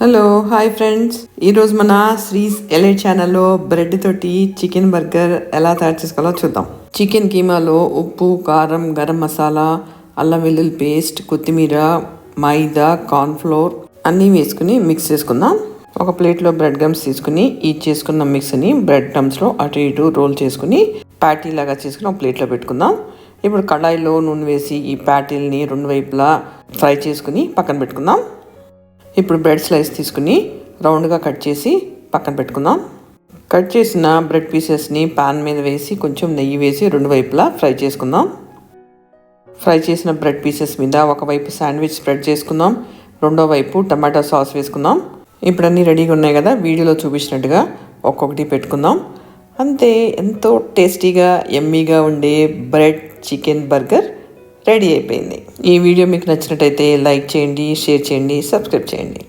Hello hi friends, ఈరోజు మన శ్రీస్ alloy ఛానల్లో బ్రెడ్ తోటి చికెన్ బర్గర్ ఎలా తయారు చేసుకోవాలో చూద్దాం. చికెన్ కీమాలో ఉప్పు, కారం, గరం మసాలా, అల్లం వెల్లుల్లి పేస్ట్, కొత్తిమీర, మైదా, కార్న్ఫ్లోర్ అన్నీ వేసుకుని మిక్స్ చేసుకుందాం. ఒక ప్లేట్లో బ్రెడ్ గమ్స్ తీసుకుని ఈ చేసుకున్న మిక్స్ని బ్రెడ్ గమ్స్లో అటు ఇటు రోల్ చేసుకుని ప్యాటీ లాగా చేసుకుని ఒక ప్లేట్లో పెట్టుకుందాం. ఇప్పుడు కడాయిలో నూనె వేసి ఈ ప్యాటీల్ని రెండు వైపులా ఫ్రై చేసుకుని పక్కన పెట్టుకుందాం. ఇప్పుడు బ్రెడ్ స్లైస్ తీసుకుని రౌండ్గా కట్ చేసి పక్కన పెట్టుకుందాం. కట్ చేసిన బ్రెడ్ పీసెస్ని పాన్ మీద వేసి కొంచెం నెయ్యి వేసి రెండు వైపులా ఫ్రై చేసుకుందాం. ఫ్రై చేసిన బ్రెడ్ పీసెస్ మీద ఒకవైపు శాండ్విచ్ స్ప్రెడ్ చేసుకుందాం, రెండో వైపు టమాటా సాస్ వేసుకుందాం. ఇప్పుడు అన్నీ రెడీగా ఉన్నాయి కదా, వీడియోలో చూపించినట్టుగా ఒక్కొక్కటి పెట్టుకుందాం. అంతే, ఎంతో టేస్టీగా యమ్మీగా ఉండే బ్రెడ్ చికెన్ బర్గర్ రెడీ అయిపోయింది. ఈ వీడియో మీకు నచ్చినట్టయితే లైక్ చేయండి, షేర్ చేయండి, సబ్స్క్రైబ్ చేయండి.